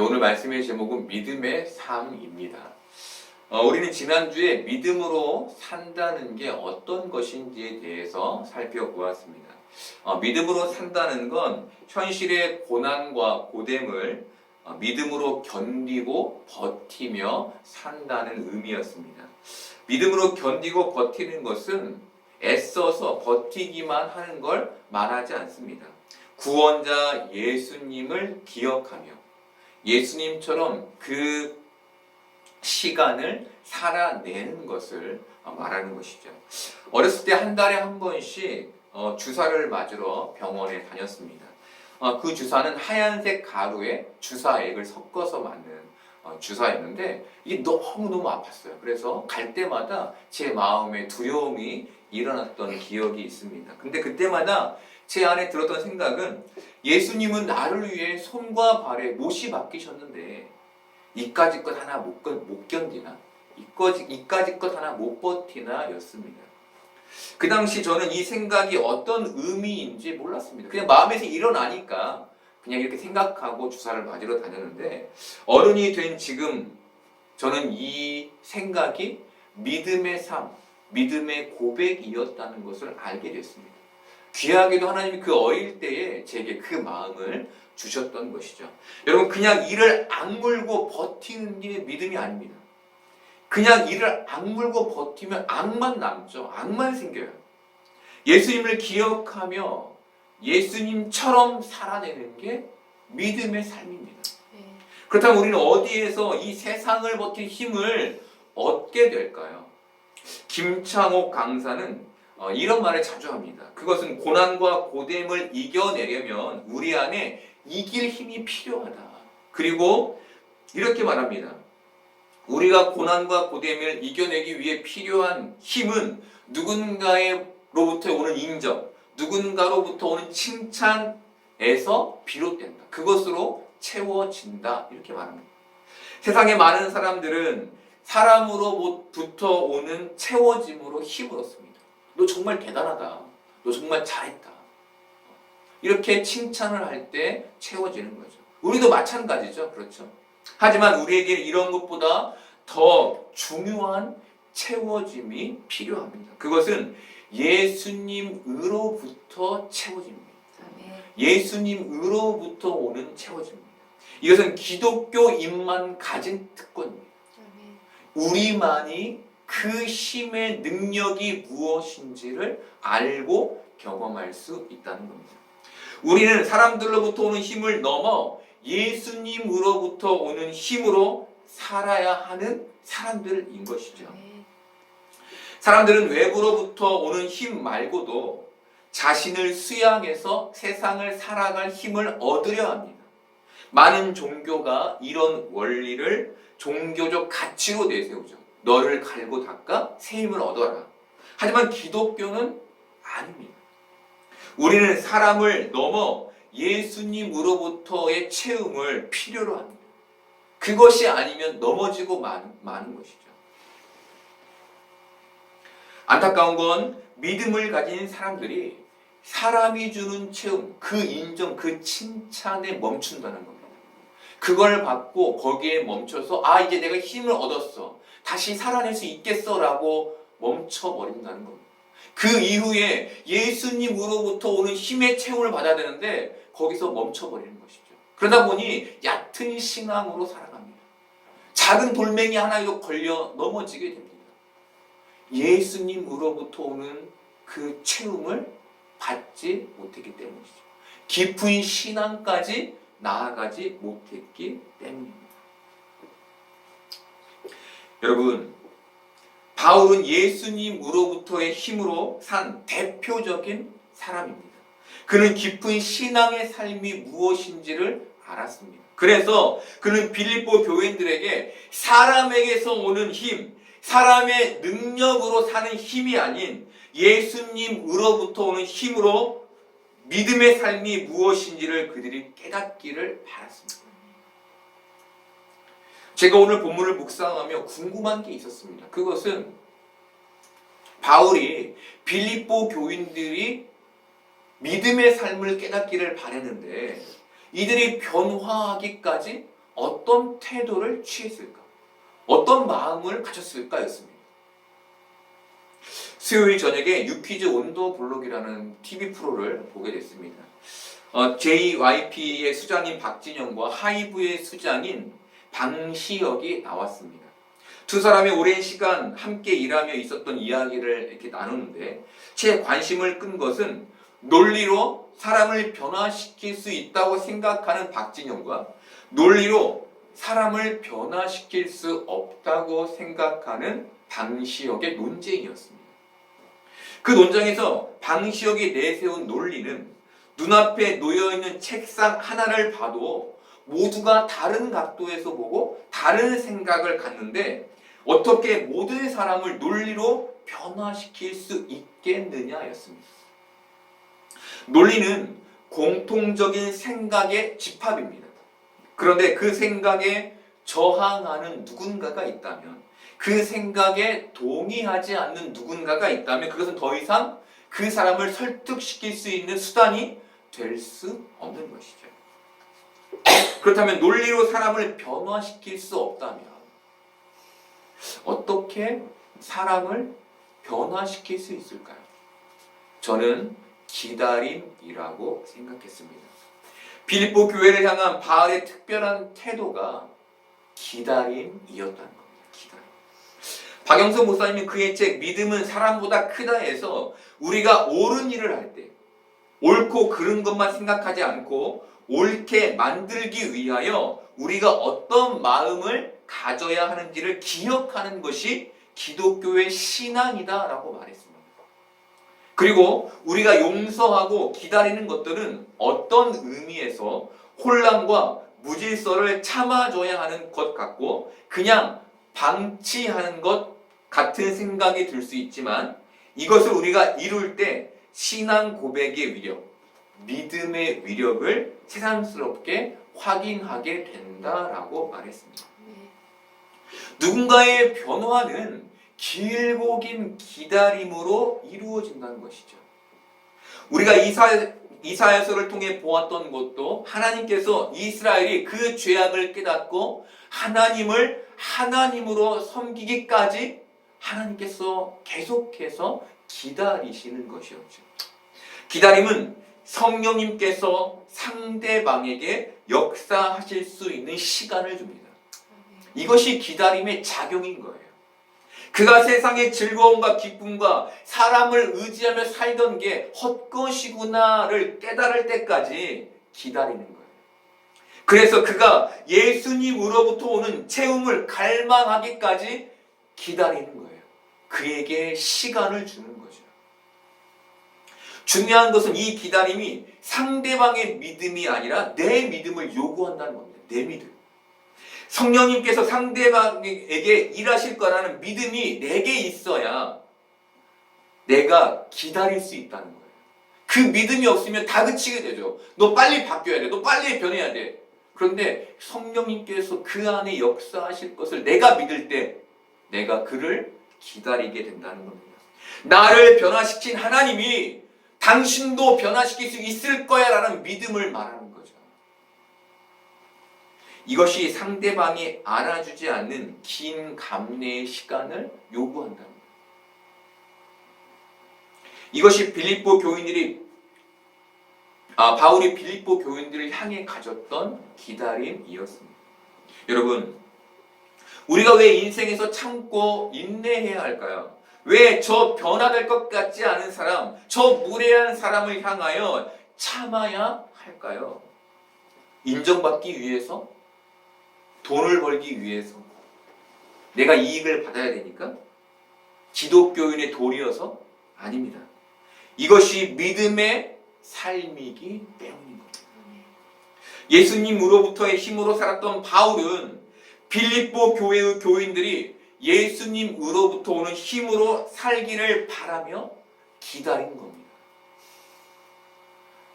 오늘 말씀의 제목은 믿음의 삶입니다. 우리는 지난주에 믿음으로 산다는 게 어떤 것인지에 대해서 살펴보았습니다. 믿음으로 산다는 건 현실의 고난과 고됨을 믿음으로 견디고 버티며 산다는 의미였습니다. 믿음으로 견디고 버티는 것은 애써서 버티기만 하는 걸 말하지 않습니다. 구원자 예수님을 기억하며 예수님처럼 그 시간을 살아내는 것을 말하는 것이죠. 어렸을 때 한 달에 한 번씩 주사를 맞으러 병원에 다녔습니다. 그 주사는 하얀색 가루에 주사액을 섞어서 맞는 주사였는데 이게 너무너무 아팠어요. 그래서 갈 때마다 제 마음에 두려움이 일어났던 기억이 있습니다. 근데 그때마다 제 안에 들었던 생각은 예수님은 나를 위해 손과 발에 못이 박히셨는데 이까짓 것 하나 못 견디나? 이까짓 것 하나 못 버티나? 였습니다. 그 당시 저는 이 생각이 어떤 의미인지 몰랐습니다. 그냥 마음에서 일어나니까 그냥 이렇게 생각하고 주사를 맞으러 다녔는데 어른이 된 지금 저는 이 생각이 믿음의 삶, 믿음의 고백이었다는 것을 알게 됐습니다. 귀하게도 하나님이 그 어릴 때에 제게 그 마음을 주셨던 것이죠. 여러분, 그냥 이를 악물고 버티는 게 믿음이 아닙니다. 그냥 이를 악물고 버티면 악만 남죠. 악만 생겨요. 예수님을 기억하며 예수님처럼 살아내는 게 믿음의 삶입니다. 그렇다면 우리는 어디에서 이 세상을 버틸 힘을 얻게 될까요? 김창옥 강사는 이런 말을 자주 합니다. 그것은 고난과 고됨을 이겨내려면 우리 안에 이길 힘이 필요하다. 그리고 이렇게 말합니다. 우리가 고난과 고됨을 이겨내기 위해 필요한 힘은 누군가로부터 오는 인정, 누군가로부터 오는 칭찬에서 비롯된다. 그것으로 채워진다. 이렇게 말합니다. 세상에 많은 사람들은 사람으로부터 오는 채워짐으로 힘을 얻습니다. 너 정말 대단하다. 너 정말 잘했다. 이렇게 칭찬을 할 때 채워지는 거죠. 우리도 마찬가지죠. 그렇죠? 하지만 우리에게 이런 것보다 더 중요한 채워짐이 필요합니다. 그것은 예수님으로부터 채워집니다. 예수님으로부터 오는 채워집니다. 이것은 기독교인만 가진 특권입니다. 우리만이 그 힘의 능력이 무엇인지를 알고 경험할 수 있다는 겁니다. 우리는 사람들로부터 오는 힘을 넘어 예수님으로부터 오는 힘으로 살아야 하는 사람들인 것이죠. 사람들은 외부로부터 오는 힘 말고도 자신을 수양해서 세상을 살아갈 힘을 얻으려 합니다. 많은 종교가 이런 원리를 종교적 가치로 내세우죠. 너를 갈고 닦아 새 힘을 얻어라. 하지만 기독교는 아닙니다. 우리는 사람을 넘어 예수님으로부터의 채움을 필요로 합니다. 그것이 아니면 넘어지고 마는 것이죠. 안타까운 건 믿음을 가진 사람들이 사람이 주는 채움, 그 인정, 그 칭찬에 멈춘다는 겁니다. 그걸 받고 거기에 멈춰서 이제 내가 힘을 얻었어. 다시 살아낼 수 있겠어 라고 멈춰버린다는 겁니다. 그 이후에 예수님으로부터 오는 힘의 채움을 받아야 되는데 거기서 멈춰버리는 것이죠. 그러다 보니 얕은 신앙으로 살아갑니다. 작은 돌멩이 하나에도 걸려 넘어지게 됩니다. 예수님으로부터 오는 그 채움을 받지 못했기 때문이죠. 깊은 신앙까지 나아가지 못했기 때문입니다. 여러분, 바울은 예수님으로부터의 힘으로 산 대표적인 사람입니다. 그는 깊은 신앙의 삶이 무엇인지를 알았습니다. 그래서 그는 빌립보 교인들에게 사람에게서 오는 힘, 사람의 능력으로 사는 힘이 아닌 예수님으로부터 오는 힘으로 믿음의 삶이 무엇인지를 그들이 깨닫기를 바랐습니다. 제가 오늘 본문을 묵상하며 궁금한 게 있었습니다. 그것은 바울이 빌립보 교인들이 믿음의 삶을 깨닫기를 바랐는데 이들이 변화하기까지 어떤 태도를 취했을까? 어떤 마음을 가졌을까? 였습니다. 수요일 저녁에 유퀴즈 온더 블록이라는 TV 프로를 보게 됐습니다. JYP의 수장인 박진영과 하이브의 수장인 방시혁이 나왔습니다. 두 사람이 오랜 시간 함께 일하며 있었던 이야기를 이렇게 나누는데 제 관심을 끈 것은 논리로 사람을 변화시킬 수 있다고 생각하는 박진영과 논리로 사람을 변화시킬 수 없다고 생각하는 방시혁의 논쟁이었습니다. 그 논쟁에서 방시혁이 내세운 논리는 눈앞에 놓여있는 책상 하나를 봐도 모두가 다른 각도에서 보고 다른 생각을 갖는데 어떻게 모든 사람을 논리로 변화시킬 수 있겠느냐였습니다. 논리는 공통적인 생각의 집합입니다. 그런데 그 생각에 저항하는 누군가가 있다면, 그 생각에 동의하지 않는 누군가가 있다면 그것은 더 이상 그 사람을 설득시킬 수 있는 수단이 될 수 없는 것이죠. 그렇다면 논리로 사람을 변화시킬 수 없다면 어떻게 사람을 변화시킬 수 있을까요? 저는 기다림이라고 생각했습니다. 빌립보 교회를 향한 바울의 특별한 태도가 기다림이었다는 겁니다. 기다림. 박영선 목사님이 그의 책 믿음은 사람보다 크다에서 우리가 옳은 일을 할 때 옳고 그른 것만 생각하지 않고 옳게 만들기 위하여 우리가 어떤 마음을 가져야 하는지를 기억하는 것이 기독교의 신앙이다라고 말했습니다. 그리고 우리가 용서하고 기다리는 것들은 어떤 의미에서 혼란과 무질서를 참아줘야 하는 것 같고 그냥 방치하는 것 같은 생각이 들 수 있지만 이것을 우리가 이룰 때 신앙 고백의 위력, 믿음의 위력을 새삼스럽게 확인하게 된다라고 말했습니다. 누군가의 변화는 길고 긴 기다림으로 이루어진다는 것이죠. 우리가 이사야서를 통해 보았던 것도 하나님께서 이스라엘이 그 죄악을 깨닫고 하나님을 하나님으로 섬기기까지 하나님께서 계속해서 기다리시는 것이었죠. 기다림은 성령님께서 상대방에게 역사하실 수 있는 시간을 줍니다. 이것이 기다림의 작용인 거예요. 그가 세상의 즐거움과 기쁨과 사람을 의지하며 살던 게 헛것이구나를 깨달을 때까지 기다리는 거예요. 그래서 그가 예수님으로부터 오는 채움을 갈망하기까지 기다리는 거예요. 그에게 시간을 주는 거죠. 중요한 것은 이 기다림이 상대방의 믿음이 아니라 내 믿음을 요구한다는 겁니다. 내 믿음. 성령님께서 상대방에게 일하실 거라는 믿음이 내게 있어야 내가 기다릴 수 있다는 거예요. 그 믿음이 없으면 다그치게 되죠. 너 빨리 바뀌어야 돼. 너 빨리 변해야 돼. 그런데 성령님께서 그 안에 역사하실 것을 내가 믿을 때 내가 그를 기다리게 된다는 겁니다. 나를 변화시킨 하나님이 당신도 변화시킬 수 있을 거야 라는 믿음을 말하는 거죠. 이것이 상대방이 알아주지 않는 긴 감내의 시간을 요구한다는 거예요. 이것이 바울이 빌립보 교인들을 향해 가졌던 기다림이었습니다. 여러분, 우리가 왜 인생에서 참고 인내해야 할까요? 왜 저 변화될 것 같지 않은 사람, 저 무례한 사람을 향하여 참아야 할까요? 인정받기 위해서? 돈을 벌기 위해서? 내가 이익을 받아야 되니까? 기독교인의 도리여서? 아닙니다. 이것이 믿음의 삶이기 때문인 겁니다. 예수님으로부터의 힘으로 살았던 바울은 빌립보 교회의 교인들이 예수님으로부터 오는 힘으로 살기를 바라며 기다린 겁니다.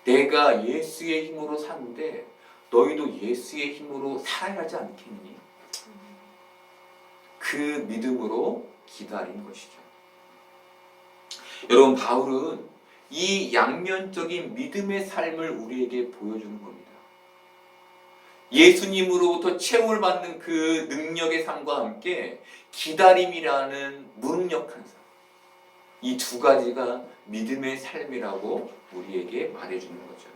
내가 예수의 힘으로 사는데 너희도 예수의 힘으로 살아야 하지 않겠니? 그 믿음으로 기다린 것이죠. 여러분, 바울은 이 양면적인 믿음의 삶을 우리에게 보여주는 겁니다. 예수님으로부터 채움을 받는 그 능력의 삶과 함께 기다림이라는 무능력한 삶. 이 두 가지가 믿음의 삶이라고 우리에게 말해주는 거죠.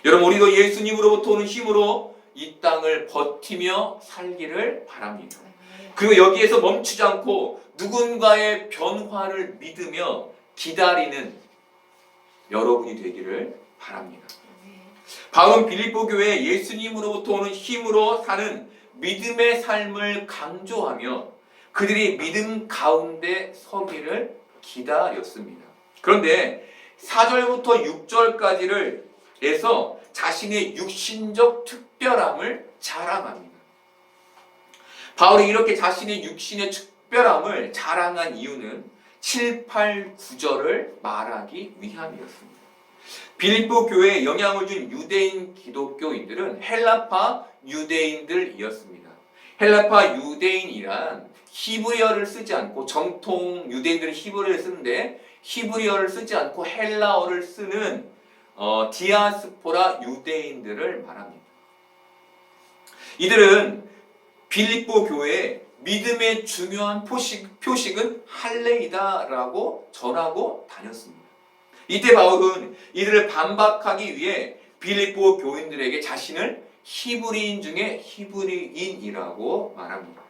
여러분, 우리도 예수님으로부터 오는 힘으로 이 땅을 버티며 살기를 바랍니다. 그리고 여기에서 멈추지 않고 누군가의 변화를 믿으며 기다리는 여러분이 되기를 바랍니다. 바울은 빌립보 교회에 예수님으로부터 오는 힘으로 사는 믿음의 삶을 강조하며 그들이 믿음 가운데 서기를 기다렸습니다. 그런데 4절부터 6절까지를 해서 자신의 육신적 특별함을 자랑합니다. 바울이 이렇게 자신의 육신의 특별함을 자랑한 이유는 7, 8, 9절을 말하기 위함이었습니다. 빌립보 교회에 영향을 준 유대인 기독교인들은 헬라파 유대인들이었습니다. 헬라파 유대인이란 히브리어를 쓰지 않고, 정통 유대인들은 히브리어를 쓰는데 히브리어를 쓰지 않고 헬라어를 쓰는 디아스포라 유대인들을 말합니다. 이들은 빌립보 교회에 믿음의 중요한 표식은 할례이다라고 전하고 다녔습니다. 이때 바울은 이들을 반박하기 위해 빌립보 교인들에게 자신을 히브리인 중에 히브리인이라고 말합니다.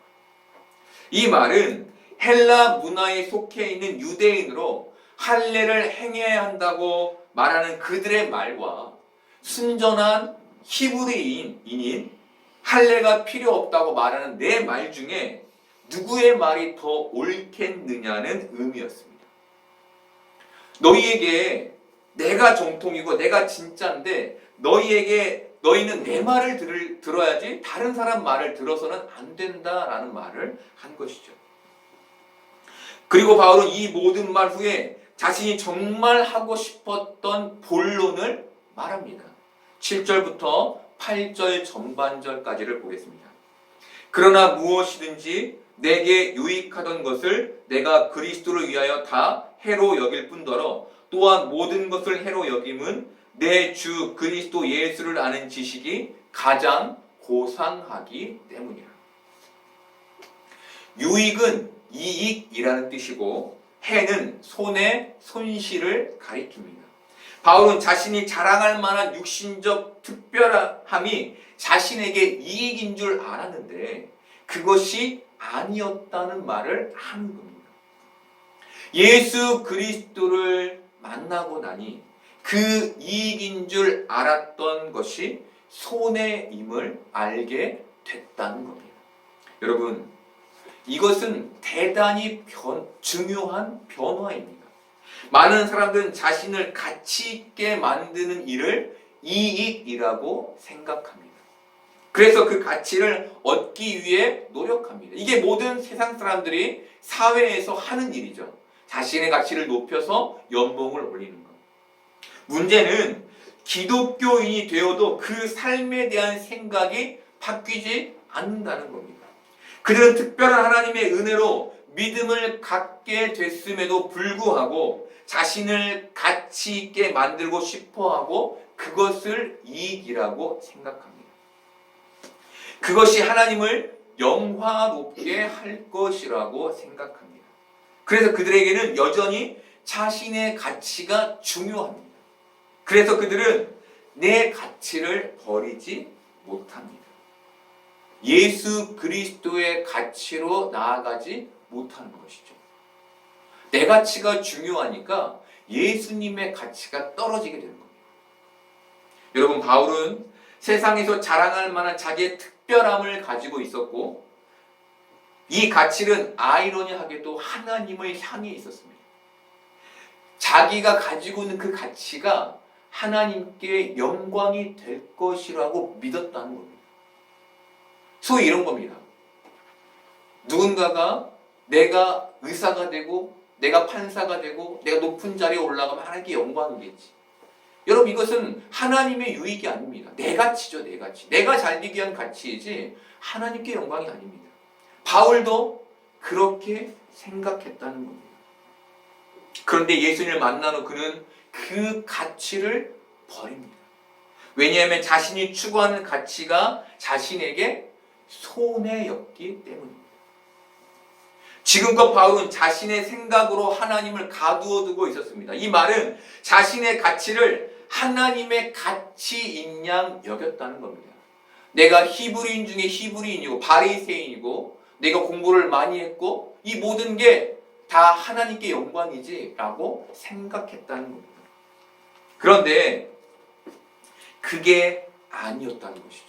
이 말은 헬라 문화에 속해 있는 유대인으로 할례를 행해야 한다고 말하는 그들의 말과 순전한 히브리인인 할례가 필요 없다고 말하는 내 말 중에 누구의 말이 더 옳겠느냐는 의미였습니다. 너희에게 내가 정통이고 내가 진짜인데 너희는 내 말을 들어야지 다른 사람 말을 들어서는 안 된다라는 말을 한 것이죠. 그리고 바울은 이 모든 말 후에 자신이 정말 하고 싶었던 본론을 말합니다. 7절부터 8절 전반절까지를 보겠습니다. 그러나 무엇이든지 내게 유익하던 것을 내가 그리스도를 위하여 다 해로 여길 뿐더러 또한 모든 것을 해로 여김은 내 주 그리스도 예수를 아는 지식이 가장 고상하기 때문이라. 유익은 이익이라는 뜻이고 해는 손해, 손실을 가리킵니다. 바울은 자신이 자랑할 만한 육신적 특별함이 자신에게 이익인 줄 알았는데 그것이 아니었다는 말을 하는 겁니다. 예수 그리스도를 만나고 나니 그 이익인 줄 알았던 것이 손해임을 알게 됐다는 겁니다. 여러분, 이것은 대단히 중요한 변화입니다. 많은 사람들은 자신을 가치 있게 만드는 일을 이익이라고 생각합니다. 그래서 그 가치를 얻기 위해 노력합니다. 이게 모든 세상 사람들이 사회에서 하는 일이죠. 자신의 가치를 높여서 연봉을 올리는 것. 문제는 기독교인이 되어도 그 삶에 대한 생각이 바뀌지 않는다는 겁니다. 그들은 특별한 하나님의 은혜로 믿음을 갖게 됐음에도 불구하고 자신을 가치 있게 만들고 싶어하고 그것을 이익이라고 생각합니다. 그것이 하나님을 영화롭게 할 것이라고 생각합니다. 그래서 그들에게는 여전히 자신의 가치가 중요합니다. 그래서 그들은 내 가치를 버리지 못합니다. 예수 그리스도의 가치로 나아가지 못하는 것이죠. 내 가치가 중요하니까 예수님의 가치가 떨어지게 되는 겁니다. 여러분, 바울은 세상에서 자랑할 만한 자기의 특별함을 가지고 있었고 이 가치는 아이러니하게도 하나님을 향해 있었습니다. 자기가 가지고 있는 그 가치가 하나님께 영광이 될 것이라고 믿었다는 겁니다. 소위 이런 겁니다. 누군가가 내가 의사가 되고 내가 판사가 되고 내가 높은 자리에 올라가면 하나님께 영광이겠지. 여러분, 이것은 하나님의 유익이 아닙니다. 내 가치죠, 내 가치. 내가 살기 위한 가치이지 하나님께 영광이 아닙니다. 바울도 그렇게 생각했다는 겁니다. 그런데 예수님을 만난 후 그는 그 가치를 버립니다. 왜냐하면 자신이 추구하는 가치가 자신에게 손해였기 때문입니다. 지금껏 바울은 자신의 생각으로 하나님을 가두어 두고 있었습니다. 이 말은 자신의 가치를 하나님의 가치인 양 여겼다는 겁니다. 내가 히브리인 중에 히브리인이고 바리새인이고 내가 공부를 많이 했고 이 모든 게 다 하나님께 영광이지 라고 생각했다는 겁니다. 그런데 그게 아니었다는 것이죠.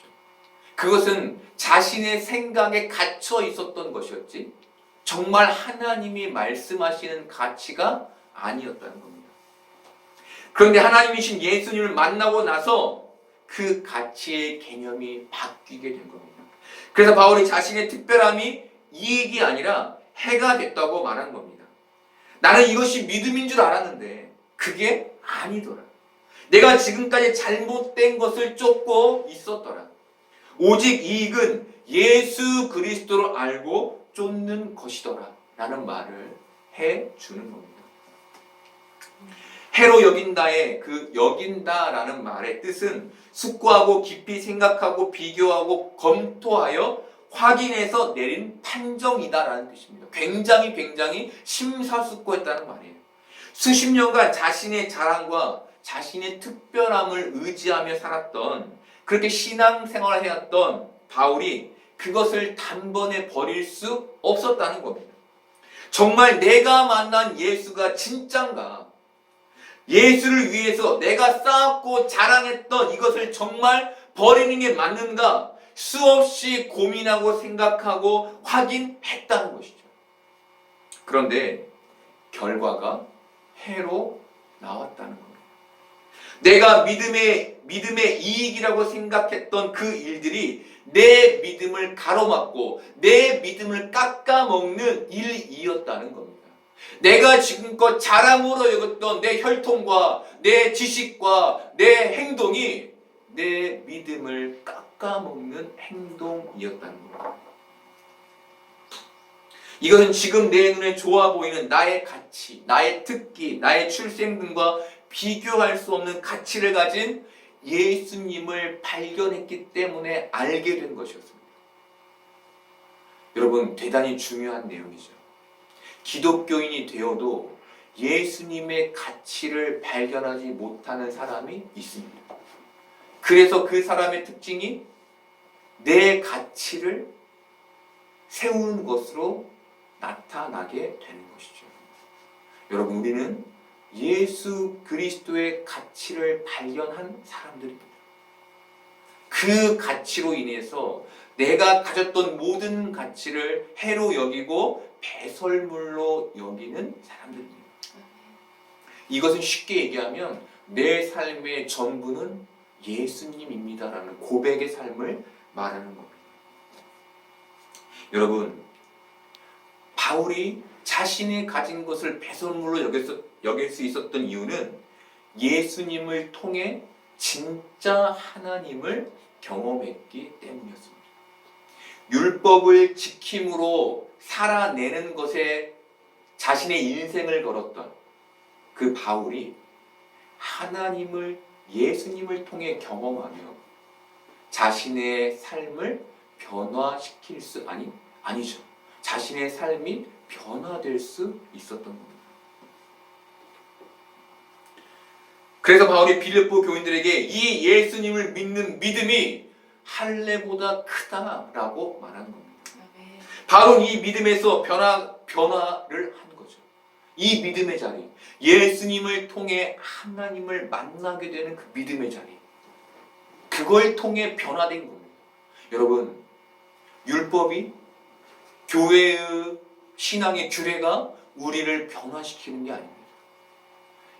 그것은 자신의 생각에 갇혀 있었던 것이었지 정말 하나님이 말씀하시는 가치가 아니었다는 겁니다. 그런데 하나님이신 예수님을 만나고 나서 그 가치의 개념이 바뀌게 된 겁니다. 그래서 바울이 자신의 특별함이 이익이 아니라 해가 됐다고 말한 겁니다. 나는 이것이 믿음인 줄 알았는데 그게 아니더라. 내가 지금까지 잘못된 것을 쫓고 있었더라. 오직 이익은 예수 그리스도를 알고 쫓는 것이더라 라는 말을 해주는 겁니다. 해로 여긴다의 그 여긴다라는 말의 뜻은 숙고하고 깊이 생각하고 비교하고 검토하여 확인해서 내린 판정이다라는 뜻입니다. 굉장히 심사숙고했다는 말이에요. 수십 년간 자신의 자랑과 자신의 특별함을 의지하며 살았던 그렇게 신앙생활을 해왔던 바울이 그것을 단번에 버릴 수 없었다는 겁니다. 정말 내가 만난 예수가 진짠가? 예수를 위해서 내가 쌓았고 자랑했던 이것을 정말 버리는 게 맞는가? 수없이 고민하고 생각하고 확인했다는 것이죠. 그런데 결과가 해로 나왔다는 겁니다. 내가 믿음의 이익이라고 생각했던 그 일들이 내 믿음을 가로막고 내 믿음을 깎아먹는 일이었다는 겁니다. 내가 지금껏 자랑으로 여겼던 내 혈통과 내 지식과 내 행동이 내 믿음을 깎아먹는 행동이었다는 겁니다. 이것은 지금 내 눈에 좋아 보이는 나의 가치, 나의 특기, 나의 출생 등과 비교할 수 없는 가치를 가진 예수님을 발견했기 때문에 알게 된 것이었습니다. 여러분, 대단히 중요한 내용이죠. 기독교인이 되어도 예수님의 가치를 발견하지 못하는 사람이 있습니다. 그래서 그 사람의 특징이 내 가치를 세우는 것으로 나타나게 되는 것이죠. 여러분, 우리는 예수 그리스도의 가치를 발견한 사람들입니다. 그 가치로 인해서 내가 가졌던 모든 가치를 해로 여기고 배설물로 여기는 사람들입니다. 이것은 쉽게 얘기하면 내 삶의 전부는 예수님입니다라는 고백의 삶을 말하는 겁니다. 여러분, 바울이 자신이 가진 것을 배설물로 여길 수 있었던 이유는 예수님을 통해 진짜 하나님을 경험했기 때문이었습니다. 율법을 지킴으로 살아내는 것에 자신의 인생을 걸었던 그 바울이 하나님을 예수님을 통해 경험하며 자신의 삶을 변화시킬 수 아니죠. 자신의 삶이 변화될 수 있었던 겁니다. 그래서 바울이 빌립보 교인들에게 이 예수님을 믿는 믿음이 할례보다 크다라고 말하는 겁니다. 바로 이 믿음에서 변화를 한 거죠. 이 믿음의 자리, 예수님을 통해 하나님을 만나게 되는 그 믿음의 자리, 그걸 통해 변화된 겁니다. 여러분, 율법이 교회의 신앙의 규례가 우리를 변화시키는 게 아닙니다.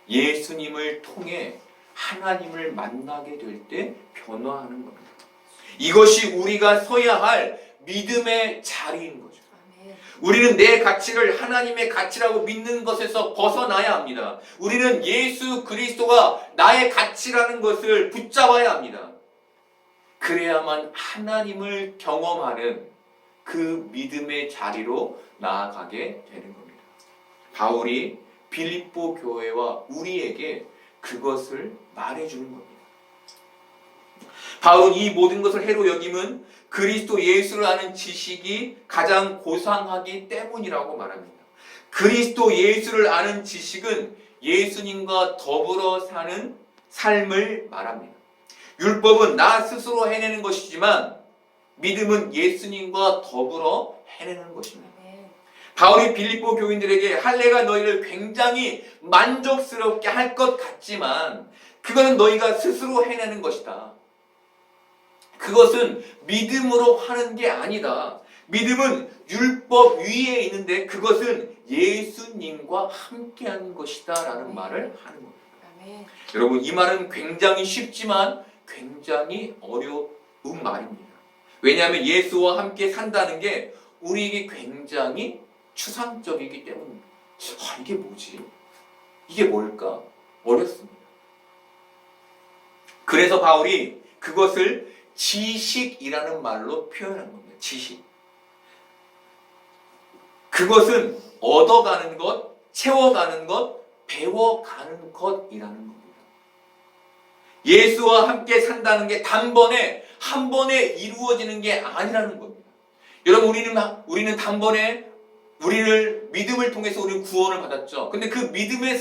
예수님을 통해 하나님을 만나게 될 때 변화하는 겁니다. 이것이 우리가 서야 할 믿음의 자리인 거죠. 우리는 내 가치를 하나님의 가치라고 믿는 것에서 벗어나야 합니다. 우리는 예수 그리스도가 나의 가치라는 것을 붙잡아야 합니다. 그래야만 하나님을 경험하는 그 믿음의 자리로 나아가게 되는 겁니다. 바울이 빌립보 교회와 우리에게 그것을 말해주는 겁니다. 바울은 이 모든 것을 해로 여김은 그리스도 예수를 아는 지식이 가장 고상하기 때문이라고 말합니다. 그리스도 예수를 아는 지식은 예수님과 더불어 사는 삶을 말합니다. 율법은 나 스스로 해내는 것이지만 믿음은 예수님과 더불어 해내는 것입니다. 바울이 빌립보 교인들에게 할례가 너희를 굉장히 만족스럽게 할 것 같지만 그것은 너희가 스스로 해내는 것이다. 그것은 믿음으로 하는 게 아니다. 믿음은 율법 위에 있는데 그것은 예수님과 함께하는 것이다 라는 말을 하는 겁니다. 여러분, 이 말은 굉장히 쉽지만 굉장히 어려운 말입니다. 왜냐하면 예수와 함께 산다는 게 우리에게 굉장히 추상적이기 때문입니다. 이게 뭐지? 이게 뭘까? 어렵습니다. 그래서 바울이 그것을 지식이라는 말로 표현한 겁니다. 지식. 그것은 얻어가는 것, 채워가는 것, 배워가는 것이라는 겁니다. 예수와 함께 산다는 게 단번에 한 번에 이루어지는 게 아니라는 겁니다. 여러분, 우리는 단번에 우리를 믿음을 통해서 우리는 구원을 받았죠. 근데 그 믿음의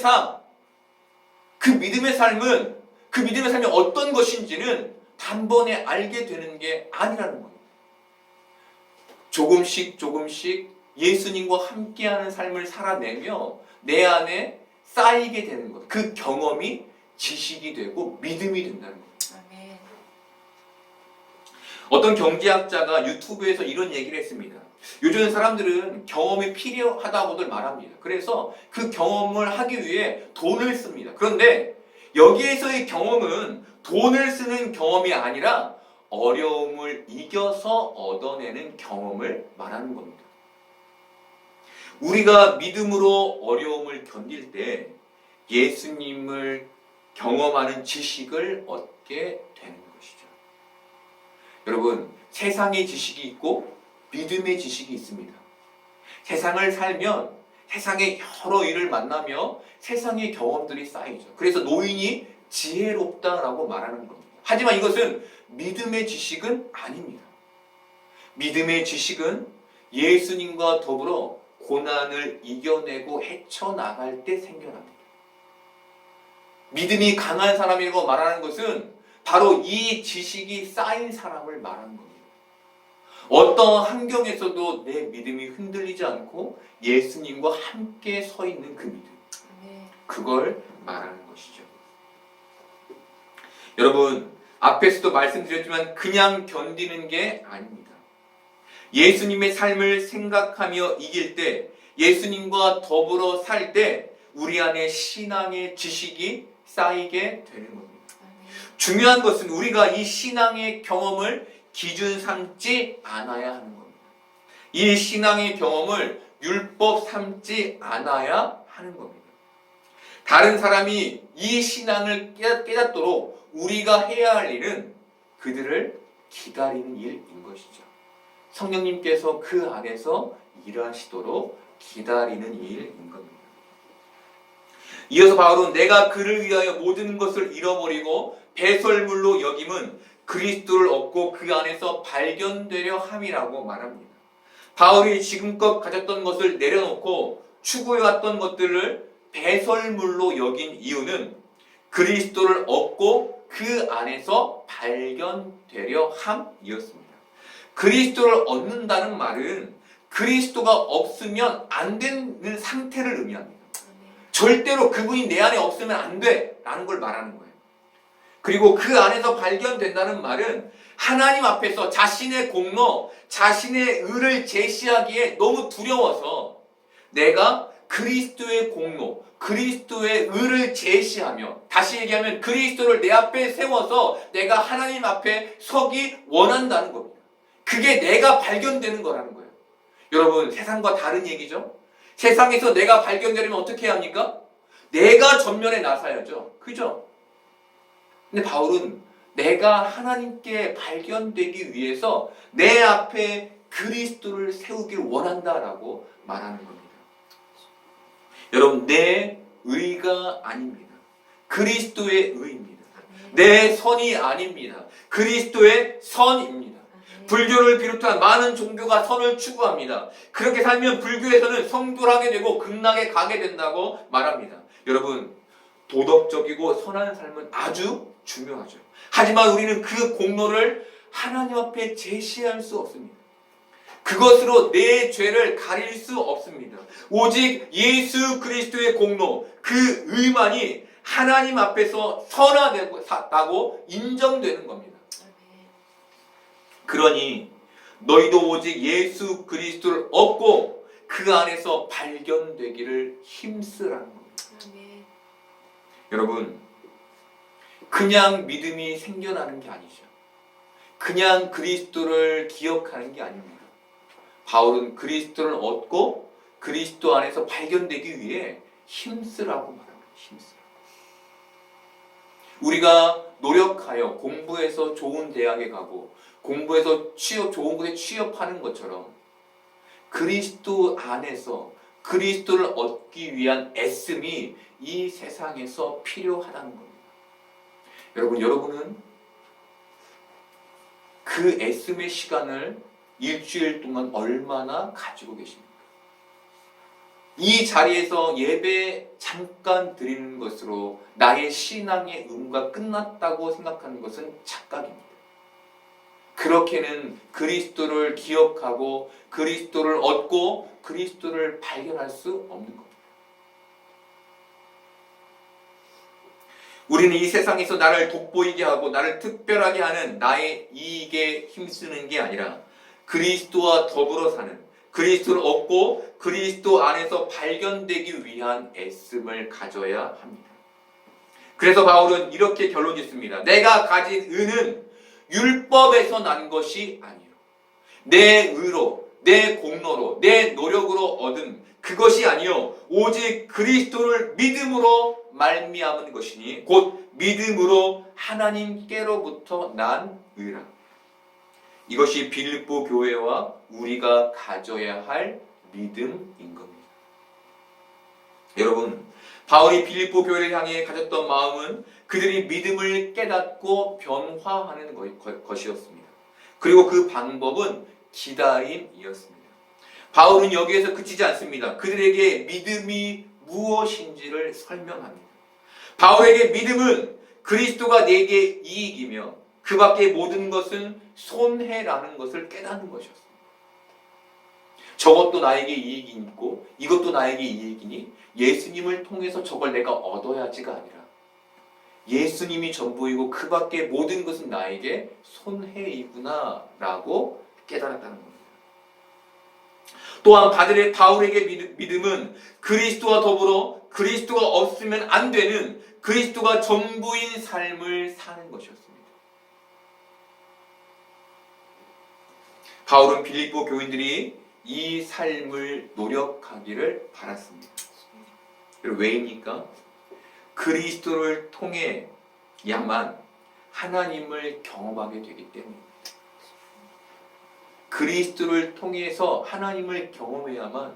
삶이 어떤 것인지는 단번에 알게 되는 게 아니라는 겁니다. 조금씩 예수님과 함께하는 삶을 살아내며 내 안에 쌓이게 되는 것. 그 경험이 지식이 되고 믿음이 된다는 겁니다. 어떤 경제학자가 유튜브에서 이런 얘기를 했습니다. 요즘 사람들은 경험이 필요하다고들 말합니다. 그래서 그 경험을 하기 위해 돈을 씁니다. 그런데 여기에서의 경험은 돈을 쓰는 경험이 아니라 어려움을 이겨서 얻어내는 경험을 말하는 겁니다. 우리가 믿음으로 어려움을 견딜 때 예수님을 경험하는 지식을 얻게 되는 것이죠. 여러분, 세상의 지식이 있고 믿음의 지식이 있습니다. 세상을 살면 세상의 여러 일을 만나며 세상의 경험들이 쌓이죠. 그래서 노인이 지혜롭다라고 말하는 겁니다. 하지만 이것은 믿음의 지식은 아닙니다. 믿음의 지식은 예수님과 더불어 고난을 이겨내고 헤쳐나갈 때 생겨납니다. 믿음이 강한 사람이라고 말하는 것은 바로 이 지식이 쌓인 사람을 말하는 겁니다. 어떤 환경에서도 내 믿음이 흔들리지 않고 예수님과 함께 서 있는 그 믿음. 그걸 말하는 것이죠. 여러분, 앞에서도 말씀드렸지만 그냥 견디는 게 아닙니다. 예수님의 삶을 생각하며 이길 때, 예수님과 더불어 살 때 우리 안에 신앙의 지식이 쌓이게 되는 겁니다. 중요한 것은 우리가 이 신앙의 경험을 기준 삼지 않아야 하는 겁니다. 이 신앙의 경험을 율법 삼지 않아야 하는 겁니다. 다른 사람이 이 신앙을 깨닫도록 우리가 해야 할 일은 그들을 기다리는 일인 것이죠. 성령님께서 그 안에서 일하시도록 기다리는 일인 겁니다. 이어서 바울은 내가 그를 위하여 모든 것을 잃어버리고 배설물로 여김은 그리스도를 얻고 그 안에서 발견되려 함이라고 말합니다. 바울이 지금껏 가졌던 것을 내려놓고 추구해왔던 것들을 배설물로 여긴 이유는 그리스도를 얻고 그 안에서 발견되려 함이었습니다. 그리스도를 얻는다는 말은 그리스도가 없으면 안 되는 상태를 의미합니다. 절대로 그분이 내 안에 없으면 안 돼 라는 걸 말하는 거예요. 그리고 그 안에서 발견된다는 말은 하나님 앞에서 자신의 공로, 자신의 의를 제시하기에 너무 두려워서 내가 그리스도의 공로, 그리스도의 의를 제시하며, 다시 얘기하면 그리스도를 내 앞에 세워서 내가 하나님 앞에 서기 원한다는 겁니다. 그게 내가 발견되는 거라는 거예요. 여러분, 세상과 다른 얘기죠? 세상에서 내가 발견되려면 어떻게 해야 합니까? 내가 전면에 나서야죠. 그죠? 근데 바울은 내가 하나님께 발견되기 위해서 내 앞에 그리스도를 세우길 원한다라고 말하는 겁니다. 여러분, 내 의가 아닙니다. 그리스도의 의입니다. 내 선이 아닙니다. 그리스도의 선입니다. 불교를 비롯한 많은 종교가 선을 추구합니다. 그렇게 살면 불교에서는 성불하게 되고 극락에 가게 된다고 말합니다. 여러분, 도덕적이고 선한 삶은 아주 중요하죠. 하지만 우리는 그 공로를 하나님 앞에 제시할 수 없습니다. 그것으로 내 죄를 가릴 수 없습니다. 오직 예수 그리스도의 공로, 그 의만이 하나님 앞에서 선하다고 인정되는 겁니다. 그러니 너희도 오직 예수 그리스도를 얻고 그 안에서 발견되기를 힘쓰라는 겁니다. 여러분, 그냥 믿음이 생겨나는 게 아니죠. 그냥 그리스도를 기억하는 게 아닙니다. 바울은 그리스도를 얻고 그리스도 안에서 발견되기 위해 힘쓰라고 말합니다. 힘쓰라. 우리가 노력하여 공부해서 좋은 대학에 가고 공부해서 좋은 곳에 취업하는 것처럼 그리스도 안에서 그리스도를 얻기 위한 애씀이 이 세상에서 필요하다는 겁니다. 여러분은 그 애씀의 시간을 일주일 동안 얼마나 가지고 계십니까? 이 자리에서 예배 잠깐 드리는 것으로 나의 신앙의 의무가 끝났다고 생각하는 것은 착각입니다. 그렇게는 그리스도를 기억하고 그리스도를 얻고 그리스도를 발견할 수 없는 겁니다. 우리는 이 세상에서 나를 돋보이게 하고 나를 특별하게 하는 나의 이익에 힘쓰는 게 아니라 그리스도와 더불어 사는, 그리스도를 얻고 그리스도 안에서 발견되기 위한 애씀을 가져야 합니다. 그래서 바울은 이렇게 결론 짓습니다. 내가 가진 의는 율법에서 난 것이 아니요, 내 의로, 내 공로로, 내 노력으로 얻은 그것이 아니요, 오직 그리스도를 믿음으로 말미암은 것이니 곧 믿음으로 하나님께로부터 난 의라. 이것이 빌립보 교회와 우리가 가져야 할 믿음인 겁니다. 여러분, 바울이 빌립보 교회를 향해 가졌던 마음은 그들이 믿음을 깨닫고 변화하는 것이었습니다. 그리고 그 방법은 기다림이었습니다. 바울은 여기에서 그치지 않습니다. 그들에게 믿음이 무엇인지를 설명합니다. 바울에게 믿음은 그리스도가 내게 이익이며 그 밖의 모든 것은 손해라는 것을 깨닫는 것이었습니다. 저것도 나에게 이익이 있고 이것도 나에게 이익이니 예수님을 통해서 저걸 내가 얻어야지가 아니라 예수님이 전부이고 그 밖의 모든 것은 나에게 손해이구나 라고 깨달았다는 겁니다. 또한 바울에게 믿음은 그리스도와 더불어 그리스도가 없으면 안 되는 그리스도가 전부인 삶을 사는 것이었습니다. 바울은 빌립보 교인들이 이 삶을 노력하기를 바랐습니다. 왜입니까? 그리스도를 통해야만 하나님을 경험하게 되기 때문입니다. 그리스도를 통해서 하나님을 경험해야만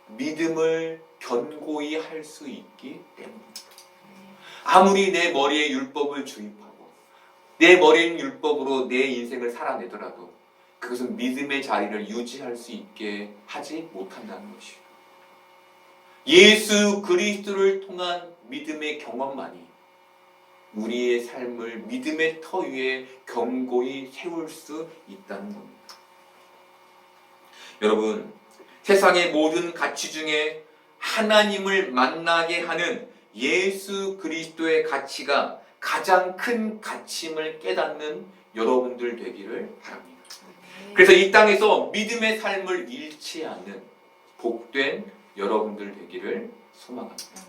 믿음을 견고히 할 수 있기 때문입니다. 아무리 내 머리에 율법을 주입하고 내 머리에 있는 율법으로 내 인생을 살아내더라도 그것은 믿음의 자리를 유지할 수 있게 하지 못한다는 것이에요. 예수 그리스도를 통한 믿음의 경험만이 우리의 삶을 믿음의 터 위에 견고히 세울 수 있다는 겁니다. 여러분, 세상의 모든 가치 중에 하나님을 만나게 하는 예수 그리스도의 가치가 가장 큰 가치임을 깨닫는 여러분들 되기를 바랍니다. 그래서 이 땅에서 믿음의 삶을 잃지 않는 복된 여러분들 되기를 소망합니다.